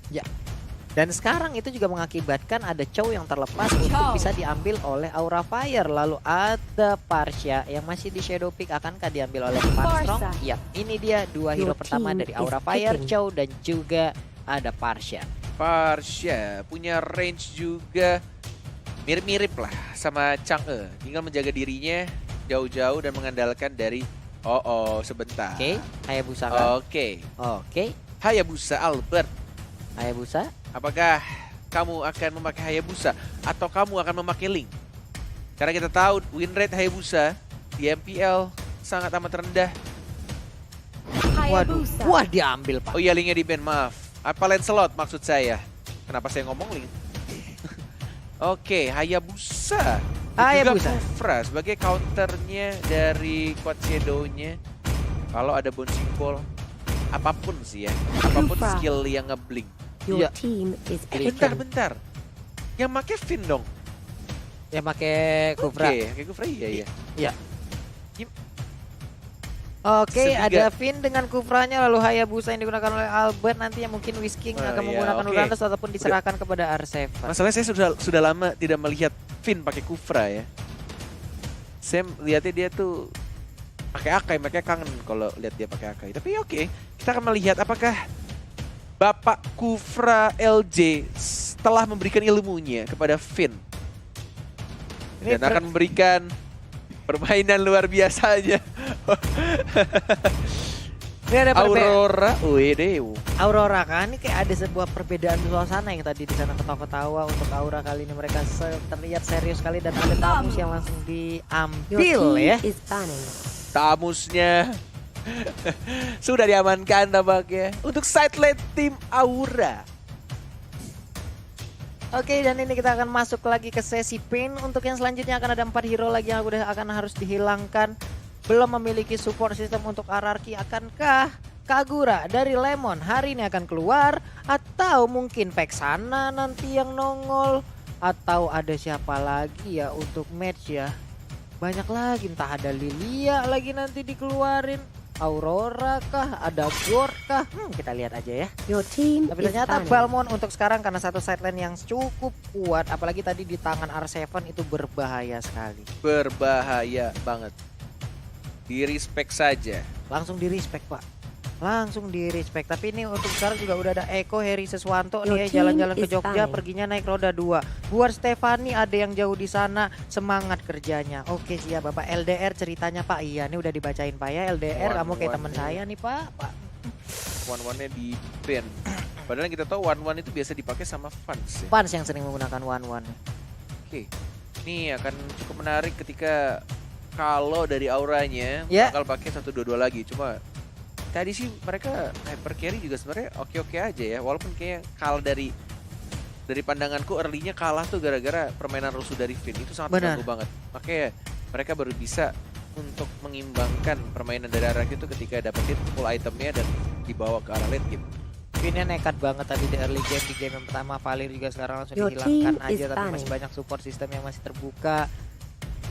Ya. Dan sekarang itu juga mengakibatkan ada Chow yang terlepas untuk bisa diambil oleh Aura Fire. Lalu ada Parsha yang masih di Shadow Peak, akankah diambil oleh Strong? Ya, ini dia dua hero pertama dari Aura Fire, Chow dan juga ada Parsha. Parsha punya range juga mirip-mirip lah sama Chang'e. Tinggal menjaga dirinya jauh-jauh dan mengandalkan dari sebentar. Oke, Hayabusa kan? Oke. Hayabusa Albert. Hayabusa. Apakah kamu akan memakai Hayabusa atau kamu akan memakai Link? Karena kita tahu win rate Hayabusa di MPL sangat amat rendah. Waduh, wah diambil Pak. Oh iya, Linknya di ban, maaf. Apa Lancelot maksud saya? Kenapa saya ngomong Link? Oke, Hayabusa. Hayabusa. Juga Kufra sebagai counternya dari Quad Shadow-nya. Kalau ada bouncing ball, apapun sih ya, apapun skill yang ngeblink. Your team is Bentar. Yang make Finn dong. Yang pakai Kufra. Oke, kayak Kufra iya. Oke, Setiga. ada Finn dengan Kufranya, lalu Hayabusa yang digunakan oleh Albert, nantinya mungkin Whisking akan menggunakan oke. Uranus ataupun diserahkan kepada R7. Masalahnya saya sudah lama tidak melihat Finn pakai Kufra ya. Saya lihatnya dia tuh pakai Akai, makanya kangen kalau lihat dia pakai Akai. Tapi oke, kita akan melihat apakah Bapak Kufra LJ setelah memberikan ilmunya kepada Finn dan akan memberikan permainan luar biasanya. Ini ada Aurora, Aurora kan, ini kayak ada sebuah perbedaan suasana yang tadi di sana ketawa-ketawa. Untuk Aura kali ini mereka terlihat serius sekali dan ada tamus yang langsung diambil ya. Tamusnya sudah diamankan tampaknya untuk side lane tim Aura. Oke, dan ini kita akan masuk lagi ke sesi pain. Untuk yang selanjutnya akan ada 4 hero lagi yang udah akan harus dihilangkan. Belum memiliki support system untuk RRQ. Akankah Kagura dari Lemon hari ini akan keluar? Atau mungkin Vexana nanti yang nongol? Atau ada siapa lagi ya untuk match ya? Banyak lagi, entah ada Lilia lagi nanti dikeluarin. Aurora kah? Ada Gord kah? Kita lihat aja ya. Tapi ternyata Balmond untuk sekarang karena satu sideline yang cukup kuat. Apalagi tadi di tangan R7 itu berbahaya sekali. Berbahaya banget. Di respect saja. Langsung di respect Pak. Langsung di respect. Tapi ini untuk sekarang juga udah ada Eko Heri Seswanto nih ya, jalan-jalan ke Jogja, perginya naik roda 2. Buat Stefani ada yang jauh di sana, semangat kerjanya. Oke siap Bapak. LDR ceritanya Pak. Iya nih udah dibacain Pak ya. LDR kamu kayak teman saya nih Pak. One-one-nya di ban. Padahal kita tahu one-one itu biasa dipakai sama fans ya. Fans yang sering menggunakan one-one. Oke. Ini akan cukup menarik ketika kalau dari auranya bakal pakai 1-2-2 lagi. Cuma tadi sih mereka hyper carry juga sebenarnya oke-oke aja ya. Walaupun kayak kalah dari pandanganku early-nya kalah tuh gara-gara permainan rusuh dari Finn. Itu sangat mengganggu banget. Makanya mereka baru bisa untuk mengimbangkan permainan dari arah itu ketika dapetin full itemnya dan dibawa ke arah late game. Finnnya nekat banget tadi di early game. Di game yang pertama Valir juga sekarang langsung dihilangkan aja. Tapi masih banyak support system yang masih terbuka.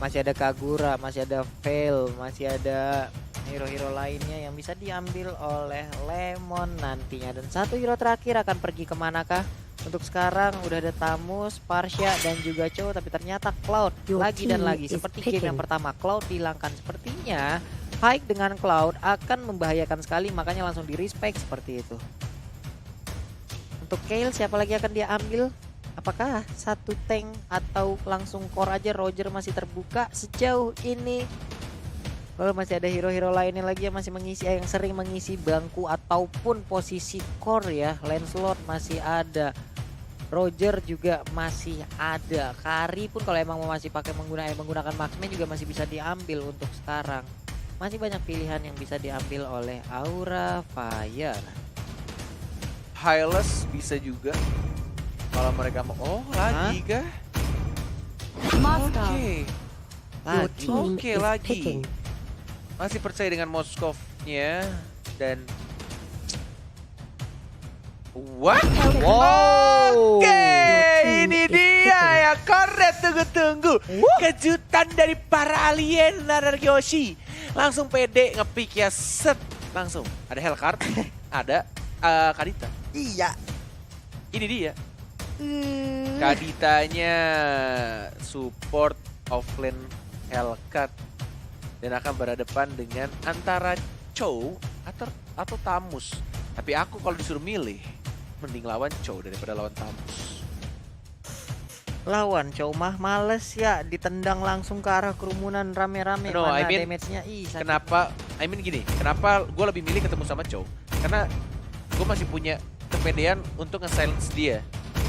Masih ada Kagura, masih ada Veil, masih ada hero-hero lainnya yang bisa diambil oleh Lemon nantinya. Dan satu hero terakhir akan pergi kemanakah? Untuk sekarang udah ada Tamus, Parsha dan juga Chow. Tapi ternyata Cloud lagi dan lagi. Seperti game yang pertama, Cloud dihilangkan. Sepertinya Hike dengan Cloud akan membahayakan sekali. Makanya langsung di respect seperti itu. Untuk Kayle siapa lagi akan dia ambil? Apakah satu tank atau langsung core aja? Roger masih terbuka sejauh ini. Lalu masih ada hero-hero lainnya lagi yang masih mengisi, yang sering mengisi bangku ataupun posisi core ya. Lancelot masih ada, Roger juga masih ada, Kari pun kalau emang mau masih pakai menggunakan Maxman juga masih bisa diambil untuk sekarang. Masih banyak pilihan yang bisa diambil oleh Aura Fire. Hylas bisa juga. Kalau mereka mau, lagi kah? Oke, lagi. Masih percaya dengan Moskov-nya dan what? Oke, ini dia ya, kornet tunggu-tunggu. Kejutan dari para alien Nararyoshi. Langsung pede ngepick ya, set. Langsung ada Hellcard, ada Kadita. Iya. Ini dia. Kaditanya support offlane Hellcat dan akan berhadapan dengan antara Chow atau Tamus. Tapi aku kalau disuruh milih, mending lawan Chow daripada lawan Tamus. Lawan Chow mah males ya, ditendang langsung ke arah kerumunan rame-rame. No, mana I mean, damage-nya. Kenapa? Gini, kenapa gue lebih milih ketemu sama Chow? Karena gue masih punya kepedean untuk nge-silence dia.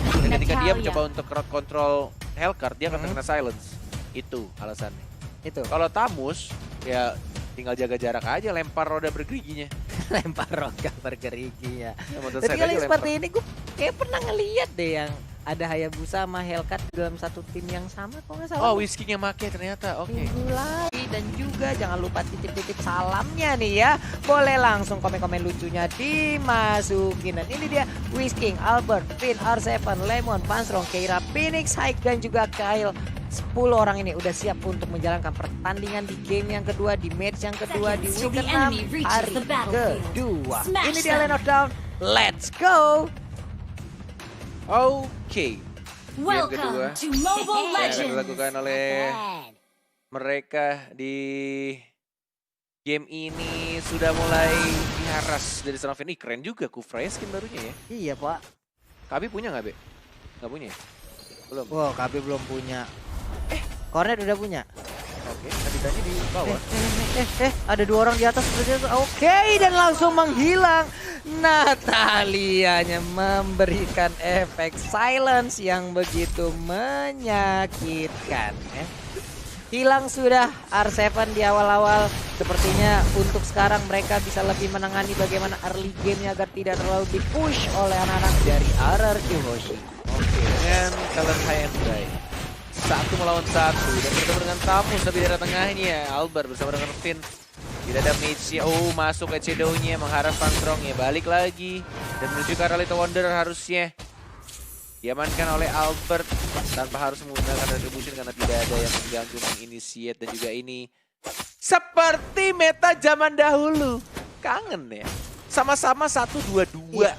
Dan ketika dia mencoba untuk crowd control Hellcat, dia akan terkena silence. Itu alasannya. Itu. Kalau Tamus, ya tinggal jaga jarak aja, lempar roda bergeriginya. Lempar roda bergerigi ya. Tapi kali seperti ini gue kayak pernah ngeliat deh yang ada Hayabusa sama Hellcat dalam satu tim yang sama kok nggak salah. Oh, Whisking yang make ternyata. Oke. Dan juga jangan lupa titip-titip salamnya nih ya. Boleh langsung komen-komen lucunya dimasukin. Dan ini dia Whisking, Albert, Finn, R7, Lemon, Pansrong, Keira, Phoenix, Hike dan juga Kyle. 10 orang ini udah siap untuk menjalankan pertandingan di game yang kedua, di match yang kedua, di week ke-6 hari kedua. Ini dia Lane of Down, let's go! Oke. Game kedua yang akan dilakukan oleh mereka di game ini sudah mulai diharas dari seorang Finn. Keren juga Kufra skin barunya ya. Iya pak. Kabi punya nggak, Be? Nggak punya? Belum? Wow, Kabi belum punya. Cornet udah punya. Oke, Kaditanya di bawah. Ada 2 orang di atas. Oke, dan langsung menghilang. Natalianya memberikan efek silence yang begitu menyakitkan. Hilang sudah R7 di awal-awal. Sepertinya untuk sekarang mereka bisa lebih menangani bagaimana early game-nya agar tidak terlalu di-push oleh anak-anak dari RRQ Hoshi. Oke, dengan talent high and dry. 1 melawan 1 dan bertemu dengan Tamus tapi dari tengahnya Albert bersama dengan Finn. Tidak ada mage-nya. Oh, masuk ke Shadow-nya mengharap Pansrong-nya balik lagi dan menuju ke arah Little Wonder harusnya diamankan oleh Albert tanpa harus menggunakan retribution karena tidak ada yang mengganggu menginitiate. Dan juga ini seperti meta zaman dahulu. Kangen ya. Sama-sama 1-2-2. Iya.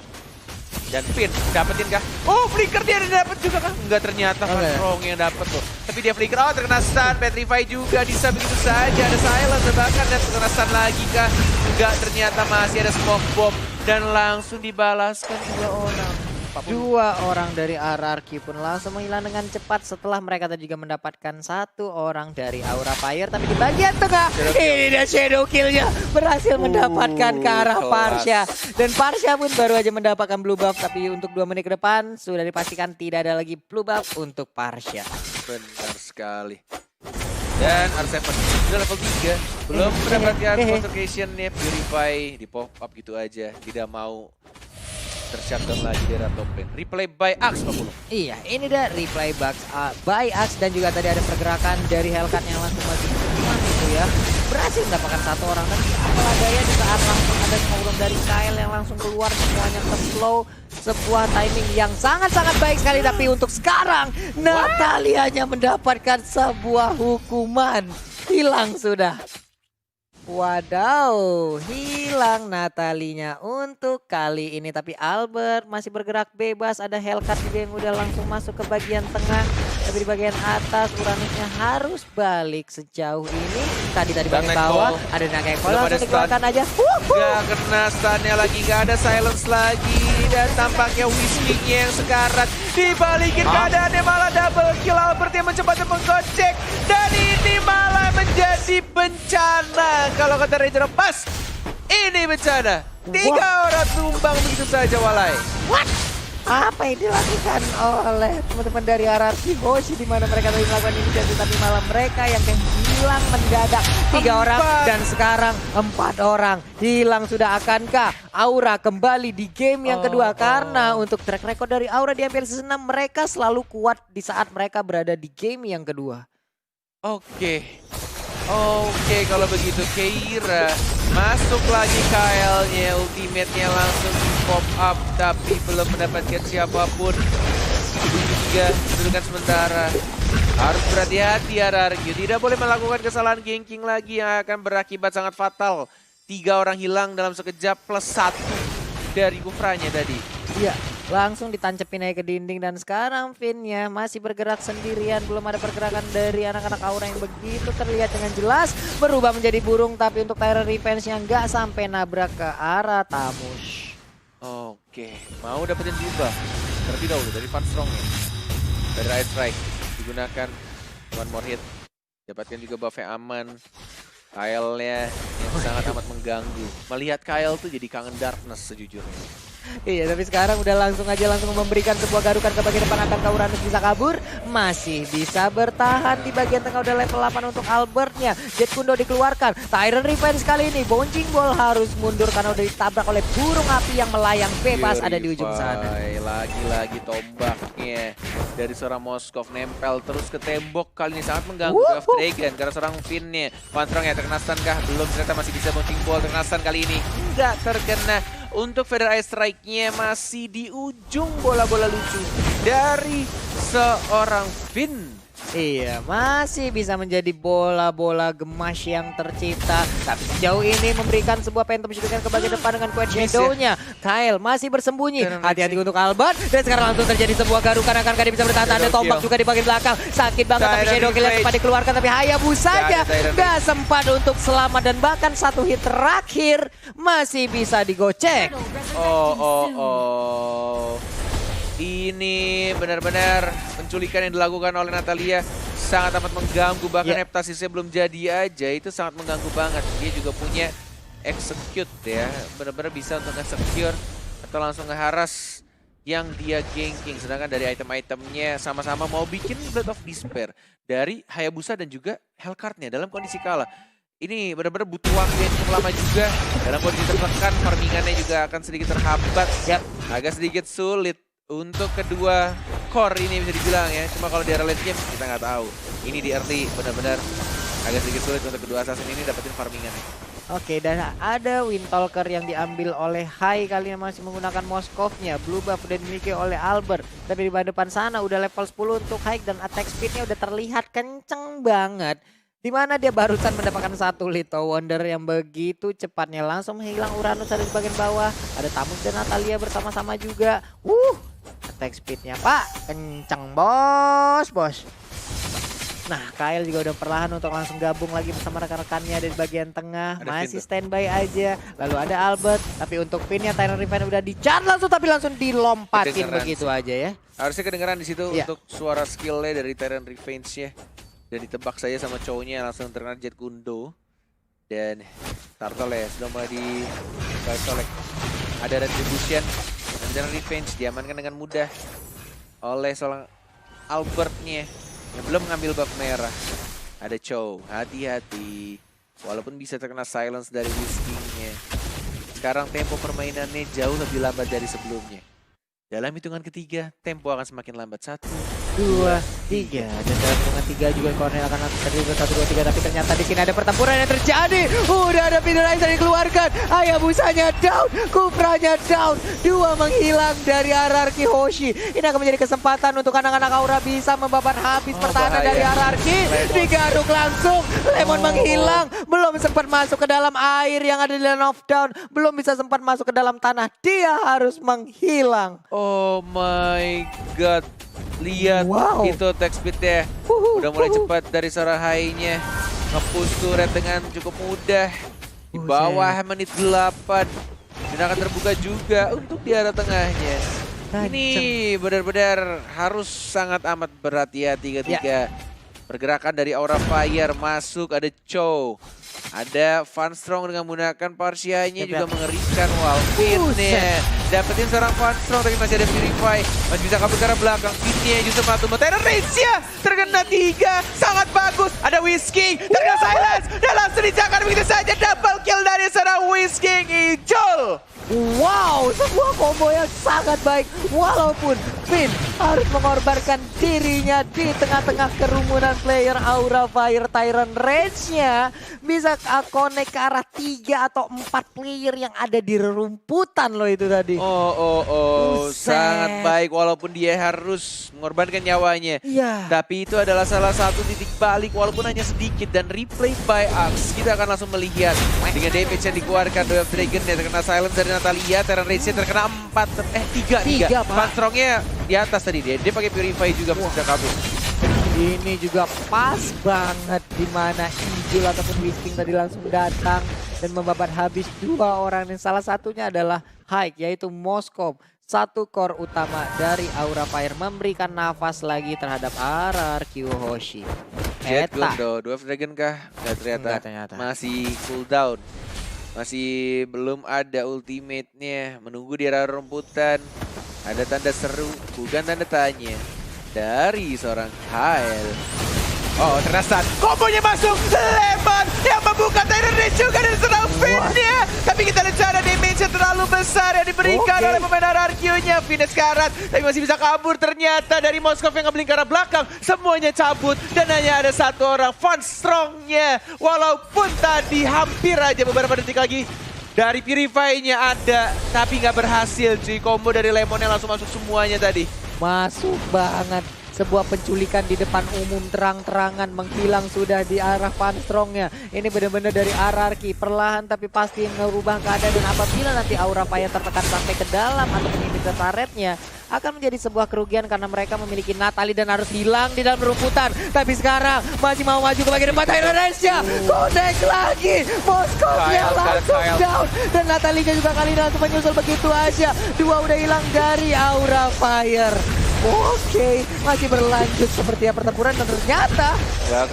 Dan Finn dapetin kah? Oh, flicker dia dapat juga kah? Enggak, ternyata Pansrong yang dapat tuh. Tapi dia flicker, oh terkena stun, Petrify juga bisa begitu saja. Ada silence bahkan dan terkena stun lagi kah? Enggak, ternyata masih ada smoke bomb dan langsung dibalaskan 2 orang. 2 orang dari RRQ pun langsung menghilang dengan cepat setelah mereka tadi juga mendapatkan 1 orang dari Aura Fire. Tapi di bagian tengah ini dia Shadow Kill-nya berhasil mendapatkan ke arah Parsha. Dan Parsha pun baru aja mendapatkan blue buff. Tapi untuk 2 menit ke depan sudah dipastikan tidak ada lagi blue buff untuk Parsha. Benar sekali. Dan R7 sudah level 3. Belum mendapatkan concentration-nya. Purify di pop up gitu aja. Tidak mau tershutdown lagi dari top lane. Replay by Axe 40. Iya, ini dia replay by Axe dan juga tadi ada pergerakan dari Hellcat yang langsung maju itu ya. Berhasil mendapatkan 1 orang dan apalah daya di saat langsung ada smoke dari Kyle yang langsung keluar semuanya ke slow. Sebuah timing yang sangat-sangat baik sekali tapi untuk sekarang Natalianya mendapatkan sebuah hukuman. Hilang sudah. Wadaw, hilang Natalinya untuk kali ini. Tapi Albert masih bergerak bebas. Ada Hellcat juga yang udah langsung masuk ke bagian tengah. Tapi di bagian atas Uranusnya harus balik sejauh ini. Tadi bagian bawah ada Nagekol langsung dikeluarkan aja. Gak kena stunnya lagi, gak ada silence lagi. Dan tampaknya Whisking yang sekarat. Dibalikin keadaannya malah double kill. Albert yang mencoba untuk menggocek. Dan ini malah menjadi bencana. Kalau kata Ranger pas, ini bencana. 3 orang tumbang begitu saja Walai. What? Apa yang dilakukan oleh teman-teman dari RRQ Hoshi di mana mereka tadi melakukan inisiatif tapi malah mereka yang hilang mendadak 3 orang dan sekarang 4 orang hilang sudah. Akankah Aura kembali di game yang kedua? Karena untuk track record dari Aura di MPL Season 6 mereka selalu kuat di saat mereka berada di game yang kedua. Oke, kalau begitu Keira masuk lagi KL-nya, ultimate-nya langsung pop up tapi belum mendapatkan siapapun. Juga kedudukan sementara. Harus berhati-hati RRQ, tidak boleh melakukan kesalahan ganking lagi yang akan berakibat sangat fatal. 3 orang hilang dalam sekejap plus 1 dari Kufranya tadi. Iya, langsung ditancepin aja ke dinding. Dan sekarang Finn-nya masih bergerak sendirian, belum ada pergerakan dari anak-anak Aura yang begitu terlihat dengan jelas berubah menjadi burung. Tapi untuk Tyrant Revenge-nya nggak sampai nabrak ke arah Tamush. Oke, mau dapetin buff terlebih dahulu dari Van Strong-nya. Dari Ice Strike digunakan one more hit, dapatkan juga buff-nya aman. Kyle-nya yang sangat amat mengganggu. Melihat Kyle tuh jadi kangen Darkness sejujurnya. Iya, tapi sekarang udah langsung memberikan sebuah garukan ke bagian depan. Akankah Uranus bisa kabur? Masih bisa bertahan di bagian tengah, udah level 8 untuk Albertnya. Jet Kundo dikeluarkan. Tyrant Revenge kali ini Bouncing Ball harus mundur karena udah ditabrak oleh burung api yang melayang bebas ada di ujung sana. Lagi-lagi tombaknya dari seorang Moskov nempel terus ke tembok. Kali ini sangat mengganggu Golf Dragon karena seorang Finn-nya. Van Strong ya terkena stun kah? Belum, ternyata masih bisa Bouncing Ball. Terkena stun kali ini enggak terkena. Untuk Feather Ice Strike-nya masih di ujung bola-bola lucu dari seorang Finn. Iya, masih bisa menjadi bola-bola gemas yang tercipta. Tapi sejauh ini memberikan sebuah phantom shuriken ke bagian depan dengan Quench Shadow-nya. Kyle masih bersembunyi. Hati-hati untuk Albert. Dan sekarang langsung terjadi sebuah garukan. Akankah dia bisa bertahan? Ada tombak juga di bagian belakang. Sakit banget tapi Shadow Kill sempat dikeluarkan. Tapi Hayabusa saja gak sempat untuk selamat. Dan bahkan satu hit terakhir masih bisa digocek. Ini benar-benar penculikan yang dilakukan oleh Natalia sangat amat mengganggu. Bahkan heptasisnya belum jadi aja, itu sangat mengganggu banget. Dia juga punya execute ya, benar-benar bisa untuk nge-secure atau langsung nge-harass yang dia ganking. Sedangkan dari item-itemnya sama-sama mau bikin Blood of Despair dari Hayabusa dan juga Hellcard-nya dalam kondisi kalah. Ini benar-benar butuh waktu yang cukup lama juga. Dalam kondisi tertekan, farmingannya juga akan sedikit terhambat. Agak sedikit sulit untuk kedua core ini bisa dibilang ya. Cuma kalau di area late game kita nggak tahu. Ini di early benar-benar agak sedikit sulit untuk kedua assassin ini dapetin farmingannya. Oke, dan ada Windtalker yang diambil oleh Hai kali ini masih menggunakan Moskovnya. Blue buff udah dimiliki oleh Albert. Tapi di depan sana udah level 10 untuk Hai dan attack speednya udah terlihat kenceng banget. Dimana dia barusan mendapatkan satu Little Wonder yang begitu cepatnya langsung menghilang. Uranus ada di bagian bawah. Ada Tamus dan Natalia bersama-sama juga. Attack speednya Pak kenceng bos. Nah, Kyle juga udah perlahan untuk langsung gabung lagi bersama rekan-rekannya di bagian tengah. Masih standby aja. Lalu ada Albert. Tapi untuk Finn-nya Tyrant Revenge udah di-charge langsung, tapi langsung dilompatin begitu aja ya. Harusnya kedengeran di situ untuk suara skillnya dari Tyrant Revenge-nya. Dan ditebak saja sama cowoknya langsung terkena Jet Kundo. Dan Turtle ya sudah mulai dicolek. Ada retribution dan revenge diamankan dengan mudah oleh seorang Albert-nya yang belum mengambil buff merah. Ada Chow, hati-hati. Walaupun bisa terkena silence dari Whisking-nya. Sekarang tempo permainannya jauh lebih lambat dari sebelumnya. Dalam hitungan ketiga, tempo akan semakin lambat. 1, 2, 3. Dan dalam hitungan 3 juga Cornel akan langsung terlibat 1, 2, 3. Tapi ternyata di sini ada pertempuran yang terjadi. Udah ada Feather Ice yang dikeluarkan. Hayabusanya down, Kupranya down. Dua menghilang dari hierarki Hoshi. Ini akan menjadi kesempatan untuk anak-anak Aura bisa membabat habis pertahanan dari hierarki. Digaruk langsung, Lemon menghilang. Belum sempat masuk ke dalam air yang ada di Land of Dawn. Belum bisa sempat masuk ke dalam tanah. Dia harus menghilang. Oh my god. Lihat itu attack speednya udah mulai cepat dari seorang Hai-nya. Nge-push turret dengan cukup mudah. Di bawah menit 8. Dan akan terbuka juga untuk di arah tengahnya. Ini benar-benar harus sangat amat berhati-hati ketika pergerakan dari Aura Fire masuk. Ada Chow, ada Van Strong dengan menggunakan Parsia-nya juga mengerikan. Finn-nya dapetin seorang Van Strong, tapi masih ada Purify. Masih bisa kabur ke arah belakang. Finn-nya justru melatu Terror Rage-nya terkena 3. Sangat bagus. Ada Whisking, terkena silence. Dan langsung dijaga begitu saja. Double kill dari seorang Whisking. Ijol. Wow, sebuah combo yang sangat baik. Walaupun Finn harus mengorbankan dirinya di tengah-tengah kerumunan player Aura Fire. Tyrant Rage-nya bisa connect ke arah 3 atau 4 player yang ada di rerumputan loh itu tadi. Sangat baik walaupun dia harus mengorbankan nyawanya. Tapi itu adalah salah satu titik balik walaupun hanya sedikit. Dan replay by Axe kita akan langsung melihat dengan damage yang dikeluarkan Way of Dragon yang terkena silence dari Natalia. Terran Rage terkena 3. Funstrongnya di atas tadi dia pakai Purify juga bisa kabur. Ini juga pas banget dimana Injil ataupun Wisting tadi langsung datang dan membabat habis 2 orang, dan salah satunya adalah Haik yaitu Moskov. 1 core utama dari Aura Fire memberikan nafas lagi terhadap RRQ Hoshi. Jet belum Dwarf Dragon kah? Nggak ternyata. Masih cooldown. Masih belum ada ultimate-nya. Menunggu di arah rumputan. Ada tanda seru, bukan tanda tanya dari seorang Kyle. Oh, terasa kombonya masuk. Lemon yang membuka Tyrant Rage juga dari serang Finn-nya. Tapi kita lihat cara damage-nya terlalu besar yang diberikan oleh pemain RRQ-nya. Finish karat, tapi masih bisa kabur ternyata dari Moskov yang ngebling ke arah belakang. Semuanya cabut dan hanya ada 1 orang Funstrong-nya. Walaupun tadi hampir aja beberapa detik lagi dari Purify-nya ada, tapi nggak berhasil cuy. Combo dari Lemon yang langsung masuk semuanya tadi. Masuk banget. Sebuah penculikan di depan umum terang-terangan, menghilang sudah di arah Funstrong-nya. Ini benar-benar dari RRQ, perlahan tapi pasti merubah keadaan, dan apabila nanti Aura Fire tertekan sampai ke dalam atau menginfiltrasi turretnya, akan menjadi sebuah kerugian karena mereka memiliki Natalie dan harus hilang di dalam rumputan. Tapi sekarang masih mau maju ke bagian depan, Tyrant Rage-nya connect lagi, Moskov-nya langsung down, dan Natalie-nya juga kali ini langsung menyusul begitu aja. 2 udah hilang dari Aura Fire. Oke, masih berlanjut seperti pertempuran dan ternyata nggak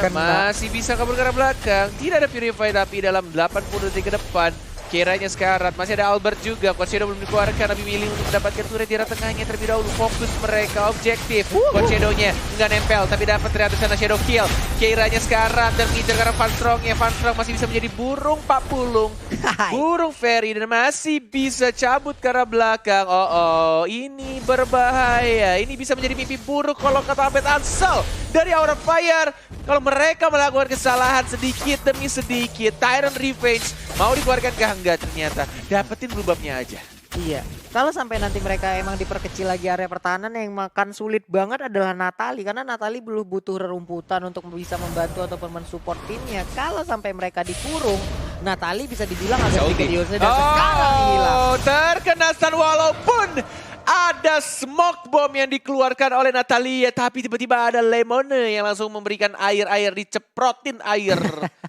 kena. Masih bisa kabur ke arah belakang. Tidak ada Purify tapi dalam 80 detik ke depan kiranya sekarat. Masih ada Albert juga. Coach Shadow belum dikeluarkan, tapi milih untuk mendapatkan turret di arah tengahnya terlebih dahulu. Fokus mereka objektif. Coach Shadow-nya nggak nempel, tapi dapat ternyata sana Shadow kill. Kiranya sekarat dan ngincer karena Funstrong-nya. Funstrong masih bisa menjadi burung Pak Pulung. Burung Fairy dan masih bisa cabut ke arah belakang. Ini berbahaya. Ini bisa menjadi mimpi buruk kalau kata Ahmed Ansel dari Aura Fire. Kalau mereka melakukan kesalahan sedikit demi sedikit, Tyrant Revenge mau dikeluarkan kah? Enggak, ternyata dapetin blubabnya aja. Iya, kalau sampai nanti mereka emang diperkecil lagi area pertahanan, yang makan sulit banget adalah Natalie. Karena Natalie belum butuh rerumputan untuk bisa membantu ataupun mensupport timnya. Kalau sampai mereka dikurung, Natalie bisa dibilang agak sedikit dan sekarang hilang. Terkena stun walaupun ada smoke bomb yang dikeluarkan oleh Natalia. Tapi tiba-tiba ada Lemon yang langsung memberikan air diceprotin air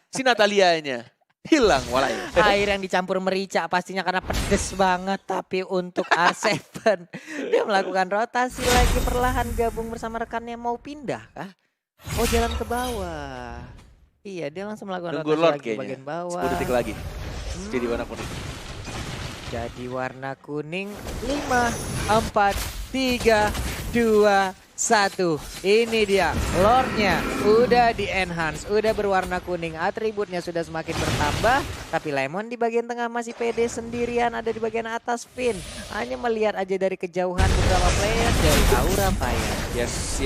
si Natalianya. Hilang walai. Air yang dicampur merica pastinya karena pedes banget. Tapi untuk R7 dia melakukan rotasi lagi, perlahan gabung bersama rekannya. Mau pindah kah? Mau jalan ke bawah. Iya, dia langsung melakukan rotasi lagi ke bagian bawah. 10 detik lagi. Jadi warna kuning. Jadi warna kuning. 5, 4, 3, 2, 1. Ini dia Lordnya udah di enhance, udah berwarna kuning, atributnya sudah semakin bertambah. Tapi Lemon di bagian tengah masih pede sendirian, ada di bagian atas Finn. Hanya melihat aja dari kejauhan beberapa player dari Aura Fire. Yes,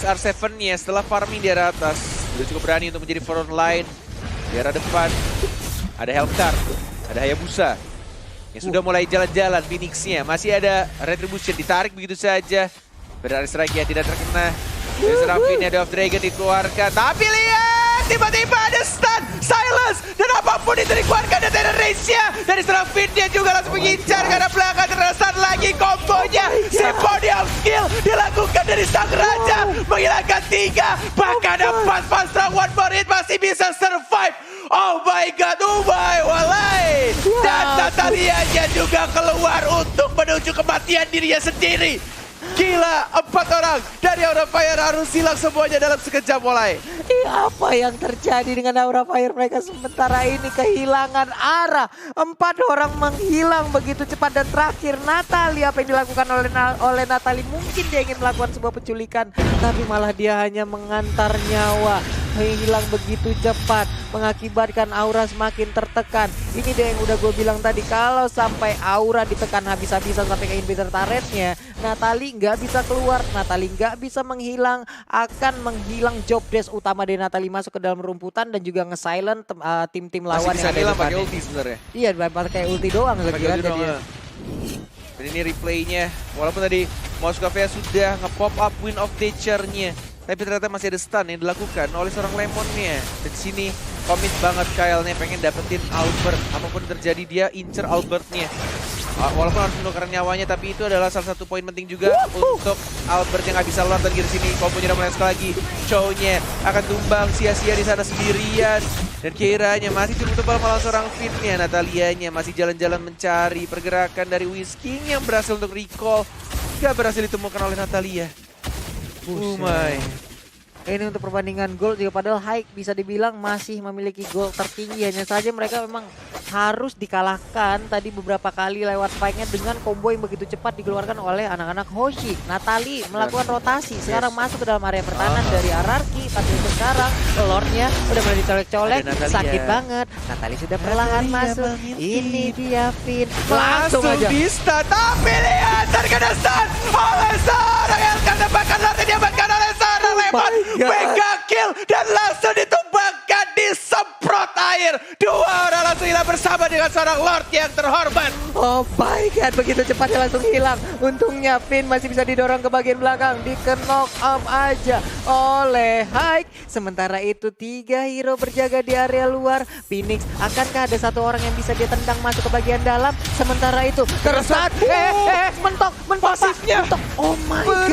R7-nya setelah farming di arah atas sudah cukup berani untuk menjadi front line. Di arah depan ada Hellcar, ada Hayabusa yang sudah mulai jalan-jalan. Phoenix-nya masih ada Retribution, ditarik begitu saja. Berarti strike yang tidak terkena. Dari serang Finn-nya Dwarf Dragon dikeluarkan. Tapi lihat, tiba-tiba ada stun, silence, dan apapun itu dikeluarkan dari Tyrant Rage-nya. Dari serang Finn-nya juga langsung mengincar karena belakang terasa lagi kombonya. Symphony of Skill dilakukan dari sang raja, menghilangkan 3, bahkan 4 Funstrong. One more hit masih bisa survive. Oh my god, walai. Dan Natalianya juga keluar untuk menuju kematian dirinya sendiri. Gila, 4 orang dari Aura Fire harus hilang semuanya dalam sekejap mulai. Apa yang terjadi dengan Aura Fire? Mereka sementara ini kehilangan arah. 4 orang menghilang begitu cepat, dan terakhir Natalie. Apa yang dilakukan oleh Natalie? Mungkin dia ingin melakukan sebuah penculikan, tapi malah dia hanya mengantar nyawa. Hilang begitu cepat, mengakibatkan Aura semakin tertekan. Ini dia yang udah gue bilang tadi, kalau sampai Aura ditekan habis-habisan sampai ke inhibitor turretnya, Natalie nggak bisa keluar, Natalie nggak bisa menghilang, akan menghilang job desk utama dari Natalie masuk ke dalam rumputan dan juga nge-silent tim-tim lawan yang ada di depannya. Pakai ulti sebenarnya. Iya, pakai ulti doang sebenarnya dia. Dan ini replaynya, walaupun tadi Moskova sudah nge-pop up Wind of Nature-nya, tapi ternyata masih ada stun yang dilakukan oleh seorang Lemon-nya. Dan di sini komit banget Kyle nih pengen dapetin Albert. Apapun terjadi dia incer Albertnya. Walaupun harus menukar nyawanya, tapi itu adalah salah satu poin penting juga untuk Albert yang nggak bisa lewat lagi di sini. Kombonya udah mulai sekali lagi. Show-nya akan tumbang sia-sia di sana sendirian. Dan kiranya masih cukup tebal malah seorang Finn-nya. Natalianya masih jalan-jalan mencari pergerakan dari Whisking yang berhasil untuk recall. Gak berhasil ditemukan oleh Natalia. Oh my. Ini untuk perbandingan gol juga, padahal Haik bisa dibilang masih memiliki gol tertinggi. Hanya saja mereka memang harus dikalahkan tadi beberapa kali lewat fight-nya dengan combo yang begitu cepat dikeluarkan oleh anak-anak Hoshi. Natali melakukan rotasi, sekarang masuk ke dalam area pertahanan dari Ararki. Tapi untuk sekarang Lordnya udah mulai dicolek-colek, sakit banget. Natali sudah perlahan masuk. Ini dia Finn. Langsung aja Vista, tapi lihat terkena stun oleh seorang yang akan dapatkan Lord, diamankan oleh seorang Lemon. Mega kill dan langsung ditumbangkan, disemprot air. Dua orang langsung hilang bersama dengan seorang Lord yang terhormat. Oh my god, begitu cepatnya langsung hilang. Untungnya Finn masih bisa didorong ke bagian belakang, di-knock up aja oleh Haik. Sementara itu 3 hero berjaga di area luar. Phoenix, akankah ada satu orang yang bisa dia tendang masuk ke bagian dalam? Sementara itu tersesat. Mentok pasifnya. Oh my god.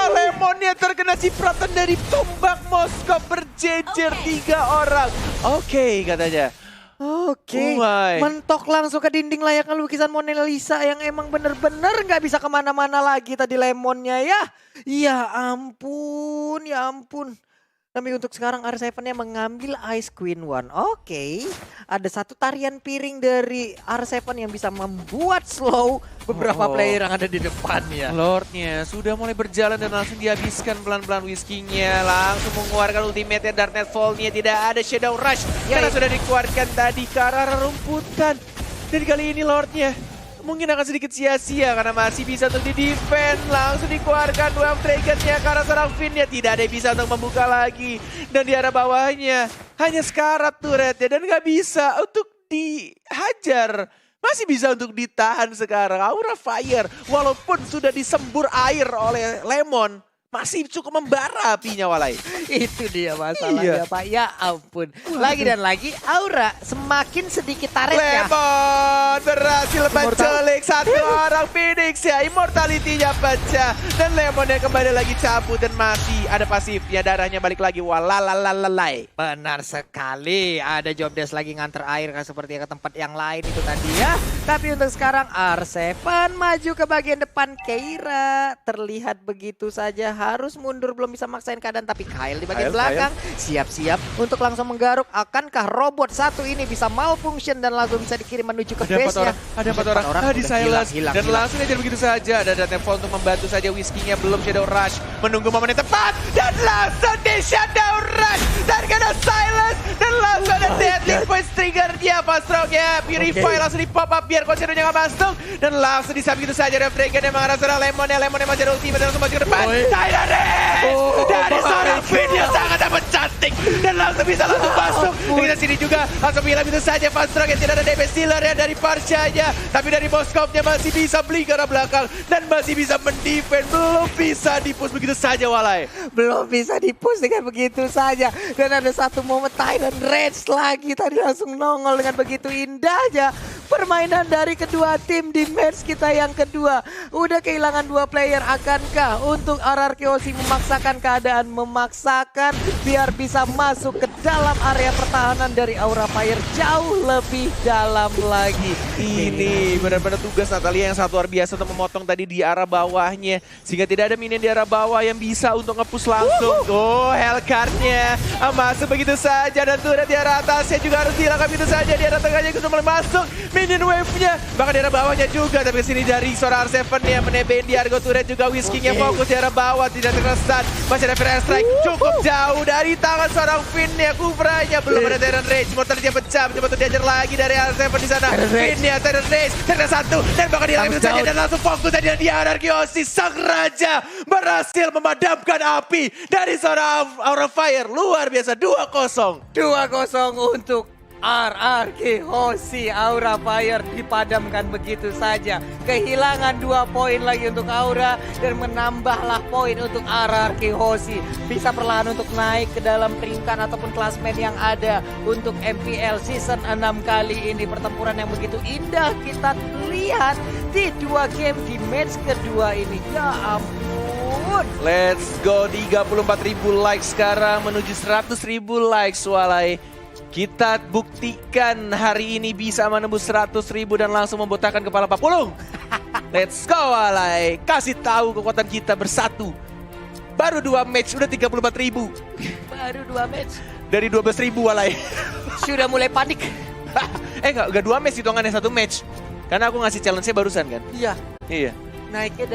Lemonnya terkena cipratan dari tombak Moskow, berjejer 3 orang. Oke, katanya. Oke, mentok langsung ke dinding layaknya lukisan Mona Lisa yang emang bener-bener nggak bisa kemana-mana lagi tadi Lemonnya ya. Ya ampun, ya ampun. Tapi untuk sekarang R7-nya mengambil Ice Queen One. Oke, ada satu tarian piring dari R7 yang bisa membuat slow beberapa player yang ada di depannya. Lordnya sudah mulai berjalan dan langsung dihabiskan pelan-pelan Whisking-nya. Langsung mengeluarkan ultimate Darknet Fall-nya. Tidak ada Shadow Rush karena sudah dikeluarkan tadi ke arah rumputan. Dan kali ini Lordnya mungkin akan sedikit sia-sia karena masih bisa untuk di-defend. Langsung dikeluarkan Wave Dragon-nya karena seorang Finn-nya tidak ada yang bisa untuk membuka lagi. Dan di arah bawahnya hanya sekarat turretnya dan nggak bisa untuk dihajar. Masih bisa untuk ditahan sekarang. Aura Fire walaupun sudah disembur air oleh Lemon, masih cukup membara apinya Walai. Itu dia masalahnya Pak, ya ampun. Lagi dan lagi Aura semakin sedikit taretnya. Lemon berhasil menculik satu orang Phoenix ya. Immortality-nya pecah. Dan Lemon yang kembali lagi cabut dan masih ada pasifnya. Darahnya balik lagi, walalalalai. Benar sekali, ada job desk lagi nganter air seperti ke tempat yang lain itu tadi ya. Tapi untuk sekarang R7 maju ke bagian depan. Keira terlihat begitu saja harus mundur, belum bisa maksain keadaan. Tapi Kyle di bagian belakang siap-siap untuk langsung menggaruk. Akankah robot satu ini bisa malfunction dan langsung bisa dikirim menuju ke base-nya? Ada 4 orang di silence dan langsung aja begitu saja. Ada Darknet Fall untuk membantu saja Whisking-nya, belum Shadow Rush. Menunggu momen yang tepat dan langsung di Shadow Rush. Terkena silence dan langsung ada deadly voice trigger-nya. Pastroknya Purify langsung di pop up biar Consider-nya gak masuk. Dan langsung disab gitu saja ada Dragon yang mengarah seorang Lemonnya masih ada ultimate dan langsung maju ke depan. Dari seorang Finn yang sangat amat cantik dan langsung bisa masuk. Kita sini juga langsung hilang itu saja. Fastrok yang tidak ada DP Stealer ya dari Parshanya, tapi dari Moskownya masih bisa beli ke arah belakang dan masih bisa mendefend. Belum bisa dipush begitu saja Walai. Belum bisa dipush dengan begitu saja. Dan ada satu momen Tyrant Rage lagi tadi langsung nongol dengan begitu indahnya. Permainan dari kedua tim di match kita yang kedua. Udah kehilangan 2 player, akankah untuk RRQ memaksakan keadaan, memaksakan biar bisa masuk ke dalam area pertahanan dari Aura Fire jauh lebih dalam lagi. Ini benar-benar tugas Natalia yang sangat luar biasa untuk memotong tadi di arah bawahnya sehingga tidak ada minion di arah bawah yang bisa untuk nge-push langsung. Hellcard-nya masuk begitu saja dan turret di arah atasnya juga harus dihilangkan begitu saja. Di arah tengahnya itu mulai masuk minion wave-nya, bahkan di arah bawahnya juga. Tapi kesini dari seorang R7 yang menebeng di Argo turret juga. Whisking-nya fokus di arah bawah, tidak terkesan. Masih ada Fire Strike cukup jauh dari tangan seorang Finn-nya. Kufranya belum ada Tyrant Rage, mortalnya pecah, mencoba untuk diajar lagi dari R7 di sana. Finn-nya Tyrant Rage, terkena satu dan bahkan dihilangkan begitu saja dan langsung fokus tadi di Anarkiosi. Sang Raja berhasil memadamkan api dari seorang Aura Fire. Luar biasa, 2-0. 2-0 untuk RRQ Hoshi Aura Fire dipadamkan begitu saja. Kehilangan 2 poin lagi untuk Aura dan menambahlah poin untuk RRQ Hoshi. Bisa perlahan untuk naik ke dalam peringkat ataupun klasmen yang ada untuk MPL season 6 kali ini. Pertempuran yang begitu indah kita lihat di 2 game di match kedua ini. Ya ampun. Let's go, 34.000 likes sekarang menuju 100.000 likes Walai. Kita buktikan hari ini bisa menembus 100.000 dan langsung membotakan kepala Papulung. Let's go Walai. Kasih tahu kekuatan kita bersatu. Baru 2 match udah 34.000. Baru 2 match. Dari 12.000 Walai. Sudah mulai panik. Enggak 2 match hitungannya 1 match. Karena aku ngasih challenge-nya barusan kan. Iya. Iya. Naiknya